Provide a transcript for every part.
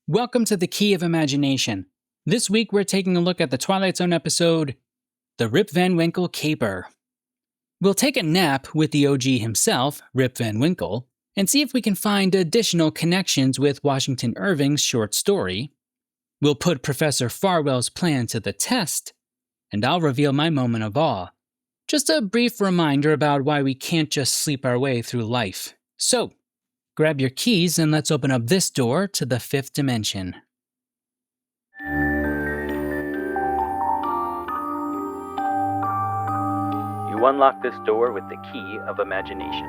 Welcome to the Key of Imagination. This week we're taking a look at the Twilight Zone episode, The Rip Van Winkle Caper. We'll take a nap with the OG himself, Rip Van Winkle, and see if we can find additional connections with Washington Irving's short story. We'll put Professor Farwell's plan to the test, and I'll reveal my moment of awe. Just a brief reminder about why we can't just sleep our way through life. So, grab your keys and let's open up this door to the fifth dimension. You unlock this door with the key of imagination.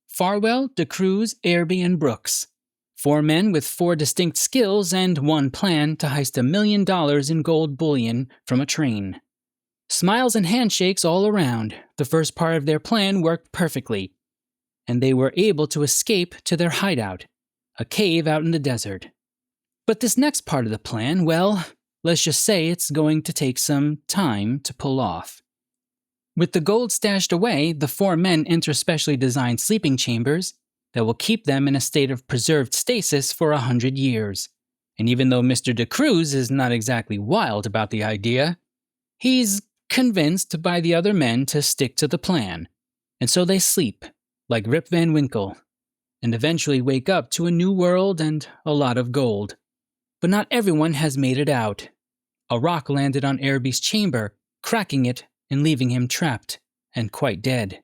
Farwell, DeCruz, Irby, and Brooks. 4 men with 4 distinct skills and 1 plan to heist $1 million in gold bullion from a train. Smiles and handshakes all around. The first part of their plan worked perfectly, and they were able to escape to their hideout, a cave out in the desert. But this next part of the plan, well, let's just say it's going to take some time to pull off. With the gold stashed away, the 4 men enter specially designed sleeping chambers that will keep them in a state of preserved stasis for 100 years. And even though Mr. DeCruz is not exactly wild about the idea, he's convinced by the other men to stick to the plan. And so they sleep, like Rip Van Winkle, and eventually wake up to a new world and a lot of gold. But not everyone has made it out. A rock landed on Irby's chamber, cracking it and leaving him trapped and quite dead.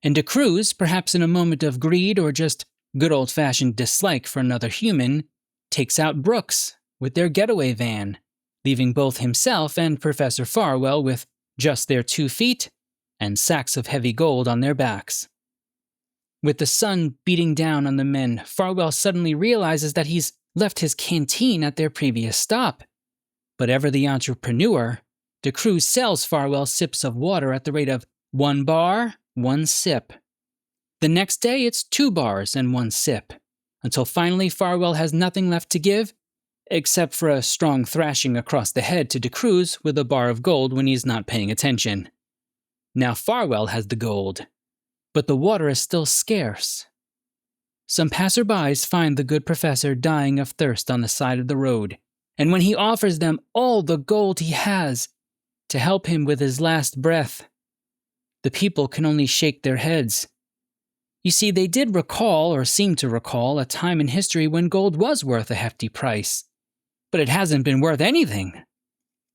And DeCruz, perhaps in a moment of greed or just good old-fashioned dislike for another human, takes out Brooks with their getaway van, leaving both himself and Professor Farwell with just their 2 feet and sacks of heavy gold on their backs. With the sun beating down on the men, Farwell suddenly realizes that he's left his canteen at their previous stop. But ever the entrepreneur, DeCruz sells Farwell sips of water at the rate of 1 bar, 1 sip. The next day, it's 2 bars and 1 sip, until finally Farwell has nothing left to give, except for a strong thrashing across the head to DeCruz with a bar of gold when he's not paying attention. Now Farwell has the gold, but the water is still scarce. Some passerbys find the good professor dying of thirst on the side of the road, and when he offers them all the gold he has to help him with his last breath, the people can only shake their heads. You see, they did recall, or seem to recall, a time in history when gold was worth a hefty price, but it hasn't been worth anything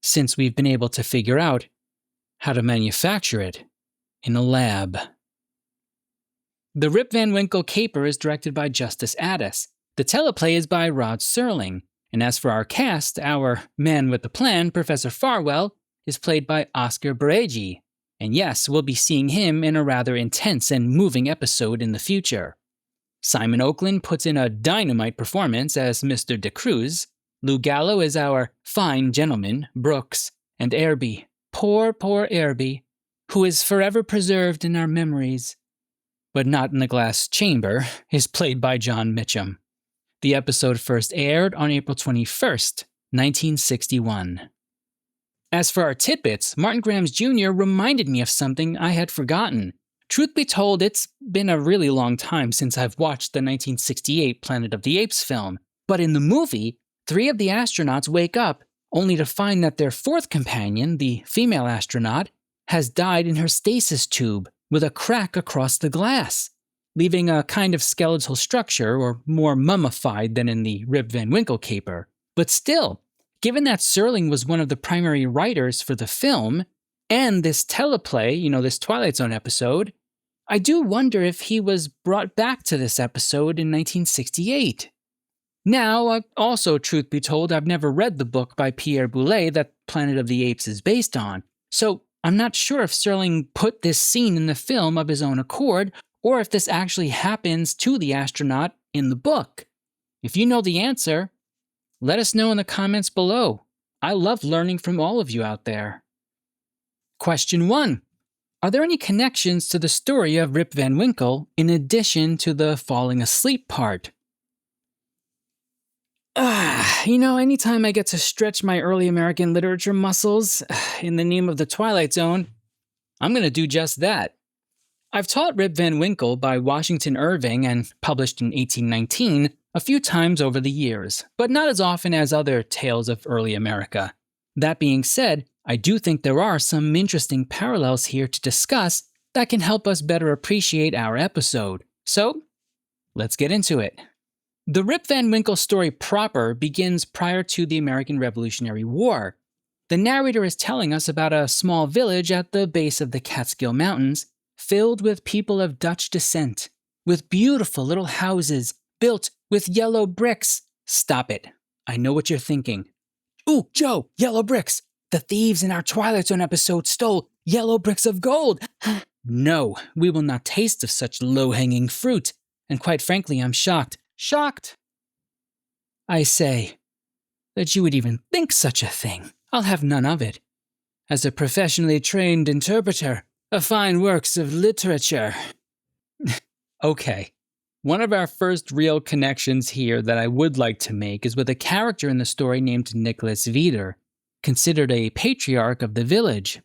since we've been able to figure out how to manufacture it in a lab. The Rip Van Winkle Caper is directed by Justice Addis. The teleplay is by Rod Serling. And as for our cast, our man with the plan, Professor Farwell, is played by Oscar Bareji. And yes, we'll be seeing him in a rather intense and moving episode in the future. Simon Oakland puts in a dynamite performance as Mr. DeCruz. Lou Gallo is our fine gentleman, Brooks. And Irby, poor Irby, who is forever preserved in our memories, but not in the glass chamber, is played by John Mitchum. The episode first aired on April 21st, 1961. As for our tidbits, Martin Grams Jr. reminded me of something I had forgotten. Truth be told, it's been a really long time since I've watched the 1968 Planet of the Apes film, but in the movie, 3 of the astronauts wake up only to find that their 4th companion, the female astronaut, has died in her stasis tube with a crack across the glass, leaving a kind of skeletal structure, or more mummified than in the Rip Van Winkle Caper. But still, given that Serling was one of the primary writers for the film, and this teleplay, this Twilight Zone episode, I do wonder if he was brought back to this episode in 1968. Now, also, truth be told, I've never read the book by Pierre Boulet that Planet of the Apes is based on, so I'm not sure if Serling put this scene in the film of his own accord, or if this actually happens to the astronaut in the book. If you know the answer, let us know in the comments below. I love learning from all of you out there. Question 1. Are there any connections to the story of Rip Van Winkle in addition to the falling asleep part? Anytime I get to stretch my early American literature muscles in the name of the Twilight Zone, I'm going to do just that. I've taught Rip Van Winkle by Washington Irving and published in 1819, a few times over the years, but not as often as other tales of early America. That being said, I do think there are some interesting parallels here to discuss that can help us better appreciate our episode. So, let's get into it. The Rip Van Winkle story proper begins prior to the American Revolutionary War. The narrator is telling us about a small village at the base of the Catskill Mountains, filled with people of Dutch descent, with beautiful little houses built with yellow bricks. Stop it. I know what you're thinking. Ooh, Joe, yellow bricks. The thieves in our Twilight Zone episode stole yellow bricks of gold. No, we will not taste of such low-hanging fruit. And quite frankly, I'm shocked. Shocked! I say, that you would even think such a thing. I'll have none of it. As a professionally trained interpreter of fine works of literature. Okay. One of our first real connections here that I would like to make is with a character in the story named Nicholas Veeder, considered a patriarch of the village.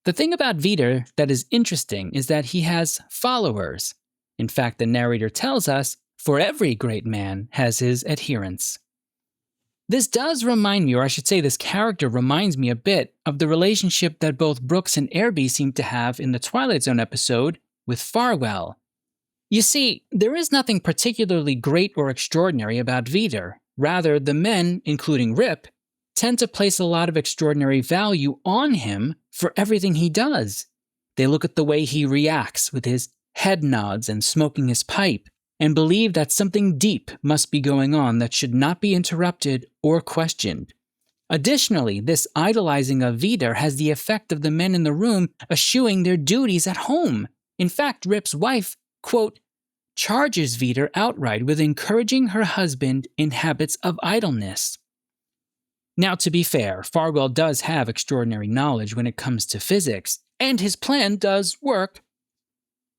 The thing about Veeder that is interesting is that he has followers. In fact, the narrator tells us, for every great man has his adherents. This does remind me, or I should say this character reminds me a bit of the relationship that both Brooks and Irby seem to have in the Twilight Zone episode with Farwell. You see, there is nothing particularly great or extraordinary about Veeder. Rather, the men, including Rip, tend to place a lot of extraordinary value on him for everything he does. They look at the way he reacts with his head nods and smoking his pipe, and believe that something deep must be going on that should not be interrupted or questioned. Additionally, this idolizing of Veeder has the effect of the men in the room eschewing their duties at home. In fact, Rip's wife, quote, charges Veeder outright with encouraging her husband in habits of idleness. Now, to be fair, Farwell does have extraordinary knowledge when it comes to physics, and his plan does work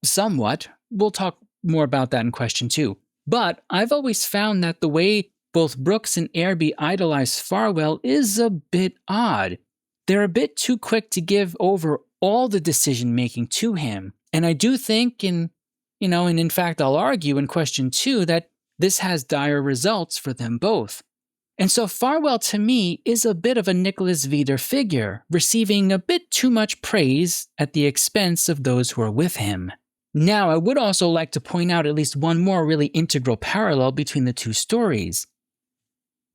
somewhat. We'll talk more about that in question 2. But I've always found that the way both Brooks and Irby idolize Farwell is a bit odd. They're a bit too quick to give over all the decision-making to him, and I do think and in fact I'll argue in question 2 that this has dire results for them both. And so Farwell to me is a bit of a Nicholas Veeder figure, receiving a bit too much praise at the expense of those who are with him. Now, I would also like to point out at least one more really integral parallel between the two stories.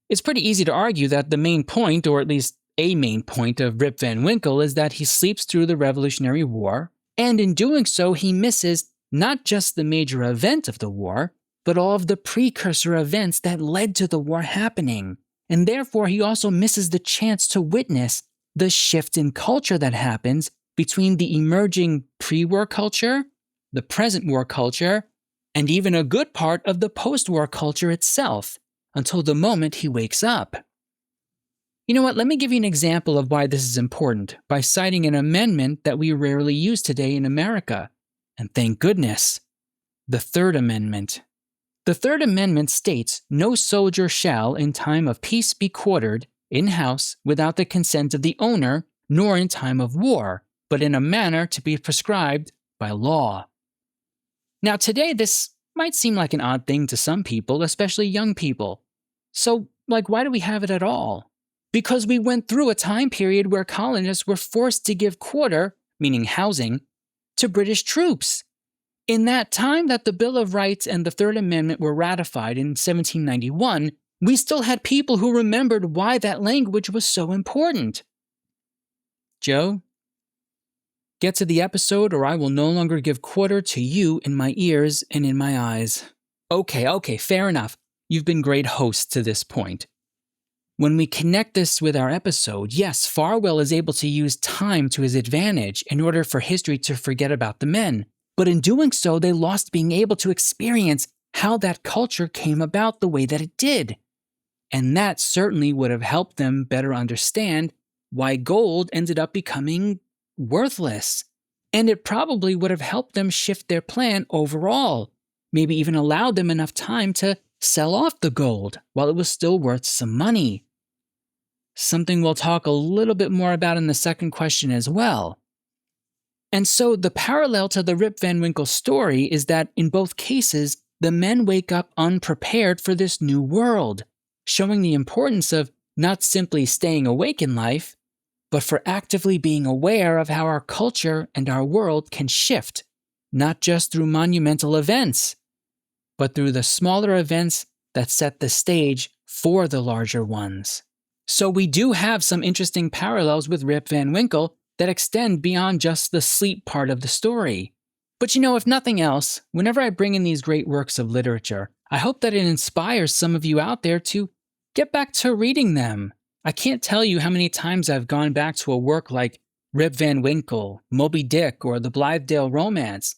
It's pretty easy to argue that the main point, or at least a main point of Rip Van Winkle, is that he sleeps through the Revolutionary War, and in doing so he misses not just the major event of the war, but all of the precursor events that led to the war happening. And therefore, he also misses the chance to witness the shift in culture that happens between the emerging pre-war culture, the present war culture, and even a good part of the post-war culture itself, until the moment he wakes up. You know what, let me give you an example of why this is important by citing an amendment that we rarely use today in America. And thank goodness, the Third Amendment. The Third Amendment states, no soldier shall, in time of peace, be quartered in-house without the consent of the owner, nor in time of war, but in a manner to be prescribed by law. Now today, this might seem like an odd thing to some people, especially young people. So, why do we have it at all? Because we went through a time period where colonists were forced to give quarter, meaning housing, to British troops. In that time that the Bill of Rights and the Third Amendment were ratified in 1791, we still had people who remembered why that language was so important. Joe, get to the episode or I will no longer give quarter to you in my ears and in my eyes. Okay, fair enough. You've been great hosts to this point. When we connect this with our episode, yes, Farwell is able to use time to his advantage in order for history to forget about the men. But in doing so, they lost being able to experience how that culture came about the way that it did. And that certainly would have helped them better understand why gold ended up becoming worthless. And it probably would have helped them shift their plan overall, maybe even allowed them enough time to sell off the gold while it was still worth some money. Something we'll talk a little bit more about in the second question as well. And so the parallel to the Rip Van Winkle story is that in both cases, the men wake up unprepared for this new world, showing the importance of not simply staying awake in life, but for actively being aware of how our culture and our world can shift, not just through monumental events, but through the smaller events that set the stage for the larger ones. So we do have some interesting parallels with Rip Van Winkle that extend beyond just the sleep part of the story. But if nothing else, whenever I bring in these great works of literature, I hope that it inspires some of you out there to get back to reading them. I can't tell you how many times I've gone back to a work like Rip Van Winkle, Moby Dick, or the Blithedale Romance.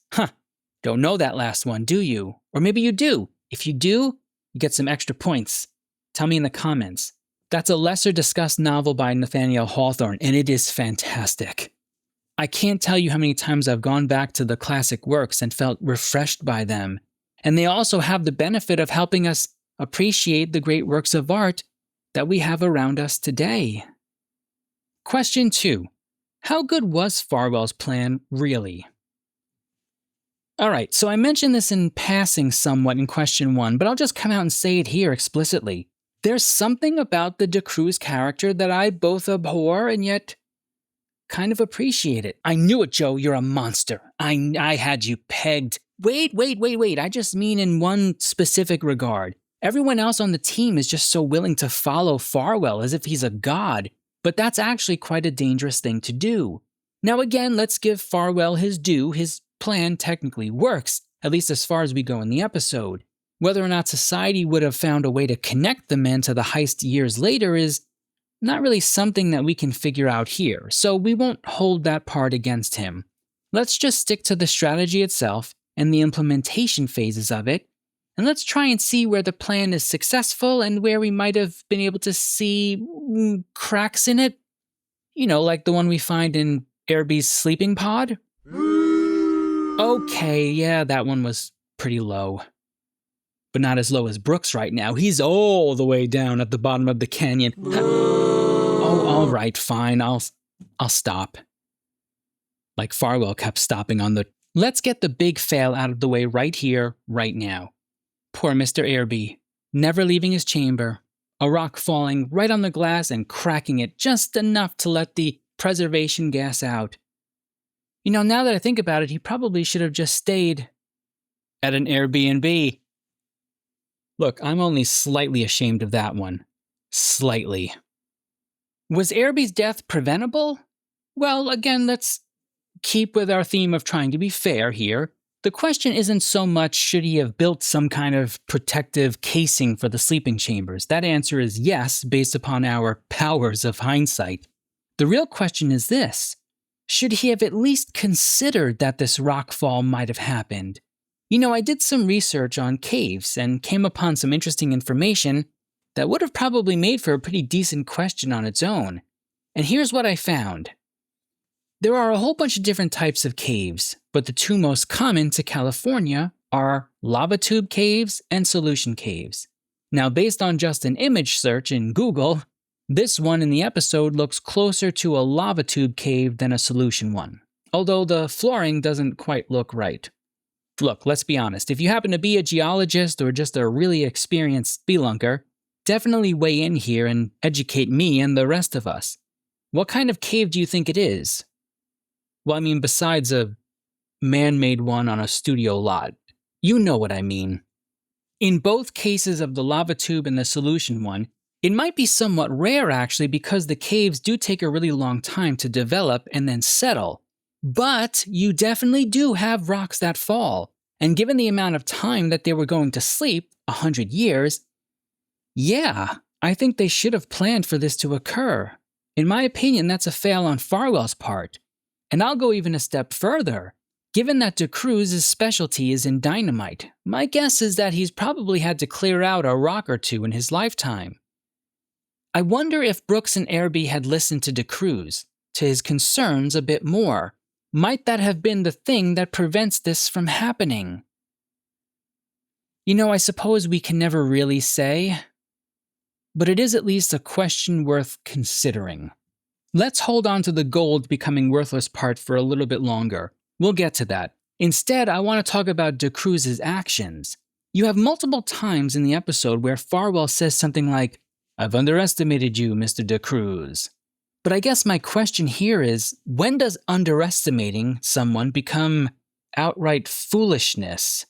Don't know that last one, do you? Or maybe you do. If you do, you get some extra points. Tell me in the comments. That's a lesser discussed novel by Nathaniel Hawthorne, and it is fantastic. I can't tell you how many times I've gone back to the classic works and felt refreshed by them. And they also have the benefit of helping us appreciate the great works of art that we have around us today. Question 2. How good was Farwell's plan really? Alright, so I mentioned this in passing somewhat in question 1, but I'll just come out and say it here explicitly. There's something about the De Cruz character that I both abhor and yet kind of appreciate it. I knew it, Joe, you're a monster. I had you pegged. Wait, I just mean in one specific regard. Everyone else on the team is just so willing to follow Farwell as if he's a god, but that's actually quite a dangerous thing to do. Now again, let's give Farwell his due. His plan technically works, at least as far as we go in the episode. Whether or not society would have found a way to connect the men to the heist years later is not really something that we can figure out here, so we won't hold that part against him. Let's just stick to the strategy itself and the implementation phases of it, and let's try and see where the plan is successful and where we might have been able to see cracks in it. Like the one we find in Airby's sleeping pod? Okay, yeah, that one was pretty low. But not as low as Brooks right now. He's all the way down at the bottom of the canyon. Oh, all right, fine, I'll stop. Like Farwell kept stopping on the... Let's get the big fail out of the way right here, right now. Poor Mr. Airby, never leaving his chamber, a rock falling right on the glass and cracking it just enough to let the preservation gas out. Now that I think about it, he probably should have just stayed at an Airbnb. Look, I'm only slightly ashamed of that one. Slightly. Was Airby's death preventable? Well, again, let's keep with our theme of trying to be fair here. The question isn't so much should he have built some kind of protective casing for the sleeping chambers. That answer is yes, based upon our powers of hindsight. The real question is this. Should he have at least considered that this rockfall might have happened? I did some research on caves and came upon some interesting information that would have probably made for a pretty decent question on its own. And here's what I found. There are a whole bunch of different types of caves, but the two most common to California are lava tube caves and solution caves. Now, based on just an image search in Google, this one in the episode looks closer to a lava tube cave than a solution one, although the flooring doesn't quite look right. Look, let's be honest, if you happen to be a geologist or just a really experienced spelunker, definitely weigh in here and educate me and the rest of us. What kind of cave do you think it is? Well, I mean, besides a man-made one on a studio lot. You know what I mean. In both cases of the lava tube and the solution one, it might be somewhat rare actually because the caves do take a really long time to develop and then settle. But you definitely do have rocks that fall. And given the amount of time that they were going to sleep, 100 years, yeah, I think they should have planned for this to occur. In my opinion, that's a fail on Farwell's part. And I'll go even a step further. Given that De Cruz's specialty is in dynamite, my guess is that he's probably had to clear out a rock or two in his lifetime. I wonder if Brooks and Airby had listened to De Cruz, to his concerns a bit more. Might that have been the thing that prevents this from happening? I suppose we can never really say, but it is at least a question worth considering. Let's hold on to the gold becoming worthless part for a little bit longer. We'll get to that. Instead, I want to talk about De Cruz's actions. You have multiple times in the episode where Farwell says something like, "I've underestimated you, Mr. De Cruz." But I guess my question here is, when does underestimating someone become outright foolishness?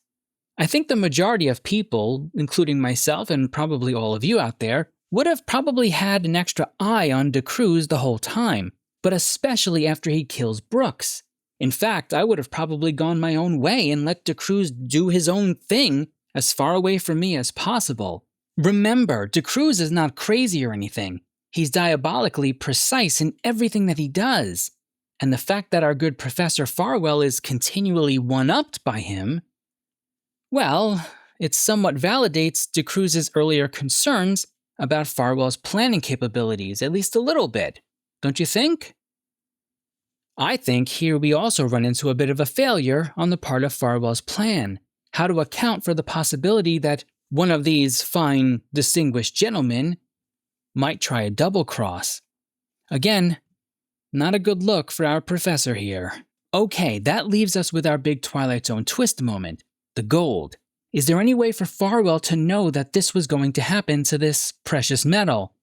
I think the majority of people, including myself and probably all of you out there, would have probably had an extra eye on De Cruz the whole time, but especially after he kills Brooks. In fact, I would have probably gone my own way and let De Cruz do his own thing as far away from me as possible. Remember, De Cruz is not crazy or anything. He's diabolically precise in everything that he does. And the fact that our good Professor Farwell is continually one-upped by him, well, it somewhat validates De Cruz's earlier concerns about Farwell's planning capabilities, at least a little bit. Don't you think? I think here we also run into a bit of a failure on the part of Farwell's plan. How to account for the possibility that one of these fine, distinguished gentlemen might try a double cross. Again, not a good look for our professor here. Okay, that leaves us with our big Twilight Zone twist moment, the gold. Is there any way for Farwell to know that this was going to happen to this precious metal?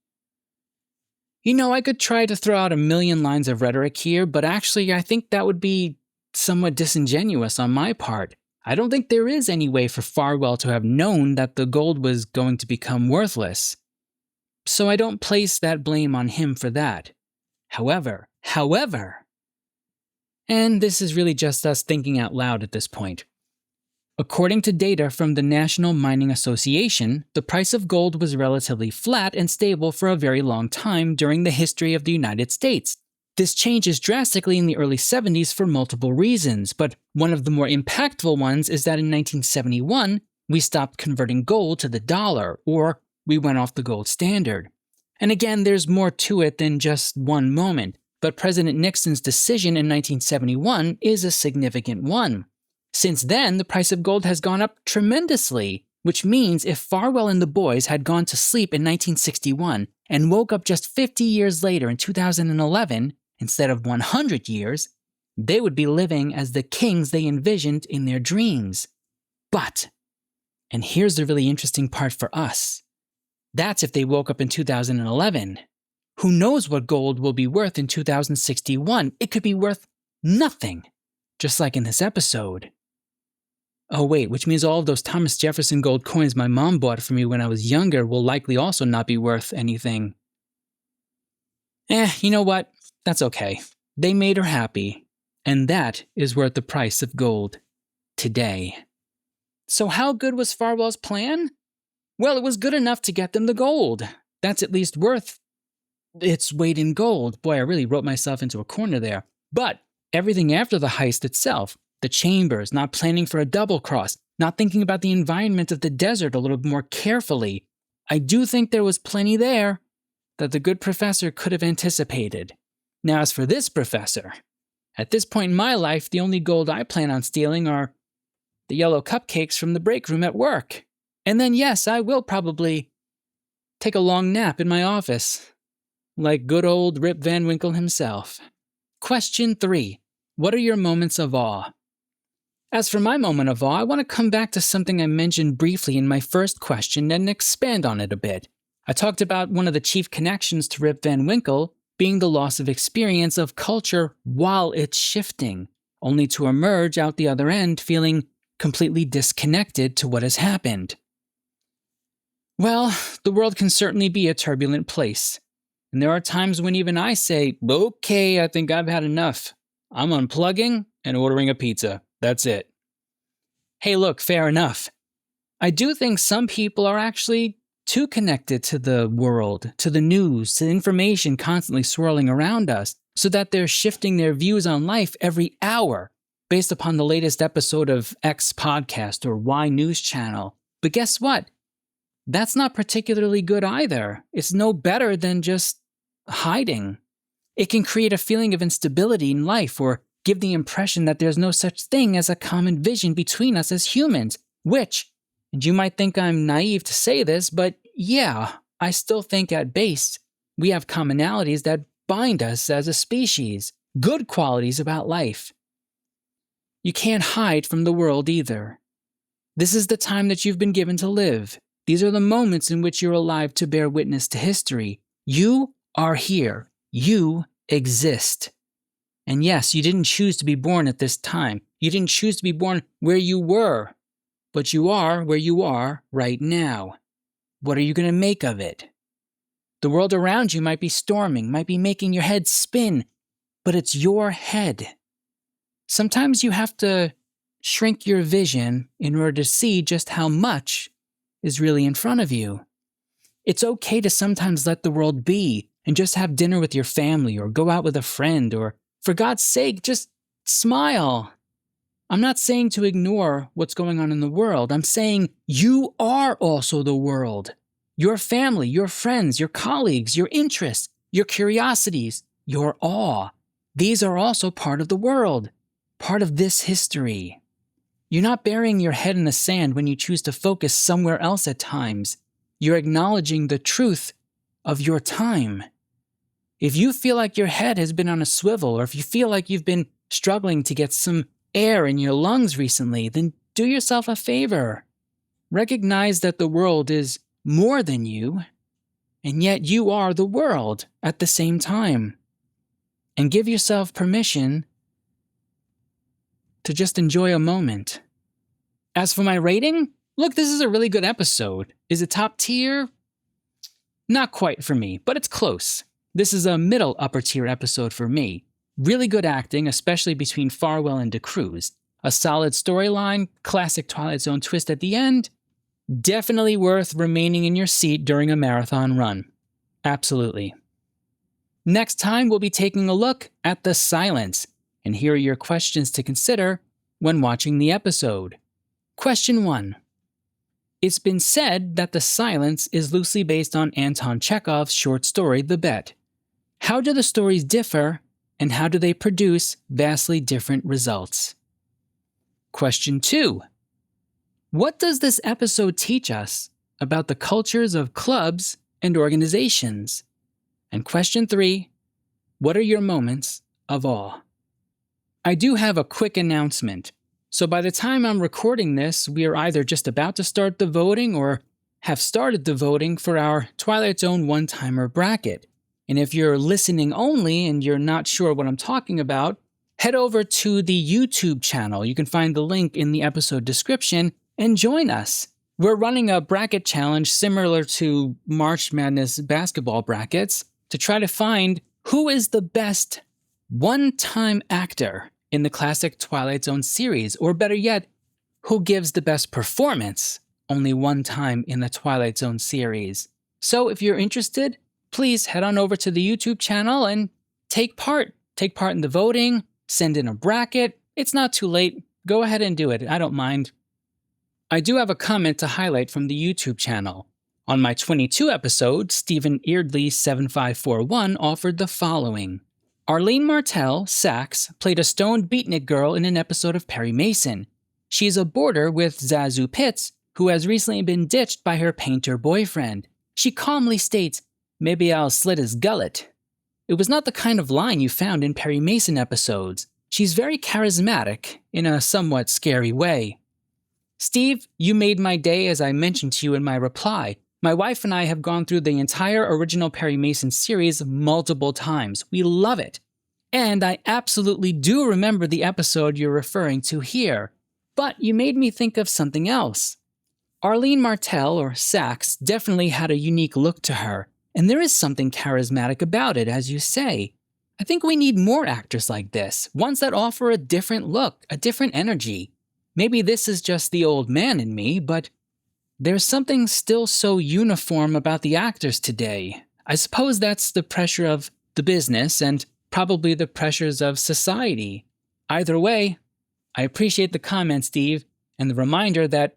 You know, I could try to throw out a million lines of rhetoric here, but actually I think that would be somewhat disingenuous on my part. I don't think there is any way for Farwell to have known that the gold was going to become worthless. So I don't place that blame on him for that. However, and this is really just us thinking out loud at this point. According to data from the National Mining Association, the price of gold was relatively flat and stable for a very long time during the history of the United States. This changes drastically in the early 70s for multiple reasons, but one of the more impactful ones is that in 1971, we stopped converting gold to the dollar, or we went off the gold standard. And again, there's more to it than just one moment, but President Nixon's decision in 1971 is a significant one. Since then, the price of gold has gone up tremendously, which means if Farwell and the boys had gone to sleep in 1961 and woke up just 50 years later in 2011, instead of 100 years, they would be living as the kings they envisioned in their dreams. But, and here's the really interesting part for us, that's if they woke up in 2011. Who knows what gold will be worth in 2061? It could be worth nothing, just like in this episode. Oh wait, which means all of those Thomas Jefferson gold coins my mom bought for me when I was younger will likely also not be worth anything. You know what? That's okay. They made her happy, and that is worth the price of gold today. So how good was Farwell's plan? Well, it was good enough to get them the gold. That's at least worth its weight in gold. Boy, I really wrote myself into a corner there. But everything after the heist itself, the chambers, not planning for a double cross, not thinking about the environment of the desert a little more carefully, I do think there was plenty there that the good professor could have anticipated. Now, as for this professor, at this point in my life, the only gold I plan on stealing are the yellow cupcakes from the break room at work. And then, yes, I will probably take a long nap in my office, like good old Rip Van Winkle himself. Question 3. What are your moments of awe? As for my moment of awe, I want to come back to something I mentioned briefly in my first question and expand on it a bit. I talked about one of the chief connections to Rip Van Winkle being the loss of experience of culture while it's shifting, only to emerge out the other end feeling completely disconnected to what has happened. Well, the world can certainly be a turbulent place. And there are times when even I say, okay, I think I've had enough. I'm unplugging and ordering a pizza. That's it. Hey, look, fair enough. I do think some people are actually too connected to the world, to the news, to information constantly swirling around us, so that they're shifting their views on life every hour based upon the latest episode of X podcast or Y news channel. But guess what? That's not particularly good either. It's no better than just hiding. It can create a feeling of instability in life or give the impression that there's no such thing as a common vision between us as humans, which, and you might think I'm naive to say this, but yeah, I still think at base we have commonalities that bind us as a species, good qualities about life. You can't hide from the world either. This is the time that you've been given to live. These are the moments in which you're alive to bear witness to history. You are here. You exist. And yes, you didn't choose to be born at this time. You didn't choose to be born where you were. But you are where you are right now. What are you going to make of it? The world around you might be storming, might be making your head spin, but it's your head. Sometimes you have to shrink your vision in order to see just how much is really in front of you. It's okay to sometimes let the world be and just have dinner with your family or go out with a friend or, for God's sake, just smile. I'm not saying to ignore what's going on in the world. I'm saying you are also the world. Your family, your friends, your colleagues, your interests, your curiosities, your awe. These are also part of the world, part of this history. You're not burying your head in the sand when you choose to focus somewhere else at times. You're acknowledging the truth of your time. If you feel like your head has been on a swivel, or if you feel like you've been struggling to get some air in your lungs recently, then do yourself a favor. Recognize that the world is more than you, and yet you are the world at the same time. And give yourself permission to just enjoy a moment. As for my rating, look, this is a really good episode. Is it top tier? Not quite for me, but it's close. This is a middle upper tier episode for me. Really good acting, especially between Farwell and DeCruz. A solid storyline, classic Twilight Zone twist at the end. Definitely worth remaining in your seat during a marathon run. Absolutely. Next time, we'll be taking a look at the silence, and here are your questions to consider when watching the episode. Question 1. It's been said that the silence is loosely based on Anton Chekhov's short story, The Bet. How do the stories differ, and how do they produce vastly different results? Question 2. What does this episode teach us about the cultures of clubs and organizations? And question 3. What are your moments of awe? I do have a quick announcement. So by the time I'm recording this, we are either just about to start the voting or have started the voting for our Twilight Zone one-timer bracket. And if you're listening only and you're not sure what I'm talking about, head over to the YouTube channel. You can find the link in the episode description and join us. We're running a bracket challenge similar to March Madness basketball brackets to try to find who is the best one-time actor in the classic Twilight Zone series, or better yet, who gives the best performance only one time in the Twilight Zone series. So if you're interested, please head on over to the YouTube channel and take part. Take part in the voting, send in a bracket. It's not too late. Go ahead and do it. I don't mind. I do have a comment to highlight from the YouTube channel. On my 22 episode, Stephen Eardley7541 offered the following. Arlene Martell, Sax, played a stoned beatnik girl in an episode of Perry Mason. She's a boarder with Zazu Pitts, who has recently been ditched by her painter boyfriend. She calmly states, "Maybe I'll slit his gullet." It was not the kind of line you found in Perry Mason episodes. She's very charismatic, in a somewhat scary way. Steve, you made my day as I mentioned to you in my reply. My wife and I have gone through the entire original Perry Mason series multiple times. We love it. And I absolutely do remember the episode you're referring to here. But you made me think of something else. Arlene Martell, or Sax, definitely had a unique look to her. And there is something charismatic about it, as you say. I think we need more actors like this, ones that offer a different look, a different energy. Maybe this is just the old man in me, but there's something still so uniform about the actors today. I suppose that's the pressure of the business and probably the pressures of society. Either way, I appreciate the comment, Steve, and the reminder that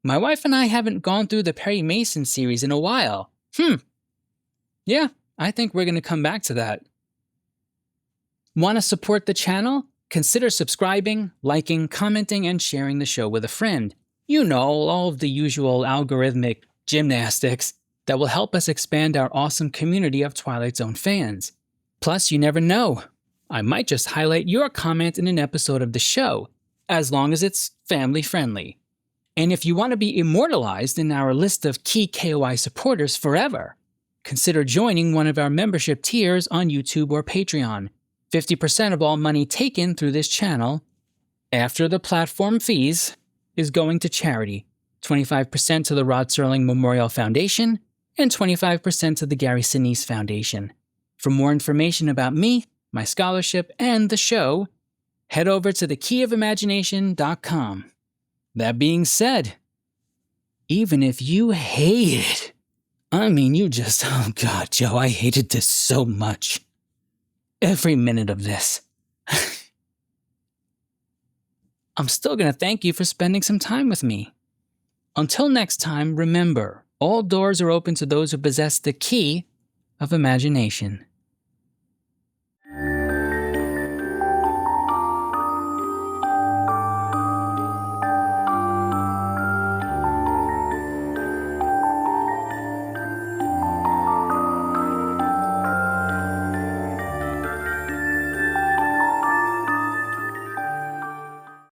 my wife and I haven't gone through the Perry Mason series in a while. Yeah, I think we're going to come back to that. Want to support the channel? Consider subscribing, liking, commenting, and sharing the show with a friend. You know, all of the usual algorithmic gymnastics that will help us expand our awesome community of Twilight Zone fans. Plus, you never know. I might just highlight your comment in an episode of the show, as long as it's family-friendly. And if you want to be immortalized in our list of key KOI supporters forever, consider joining one of our membership tiers on YouTube or Patreon. 50% of all money taken through this channel, after the platform fees, is going to charity. 25% to the Rod Serling Memorial Foundation, and 25% to the Gary Sinise Foundation. For more information about me, my scholarship, and the show, head over to thekeyofImagination.com. That being said, even if you hate it, oh God, Joe, I hated this so much. Every minute of this. I'm still going to thank you for spending some time with me. Until next time, remember, all doors are open to those who possess the key of imagination.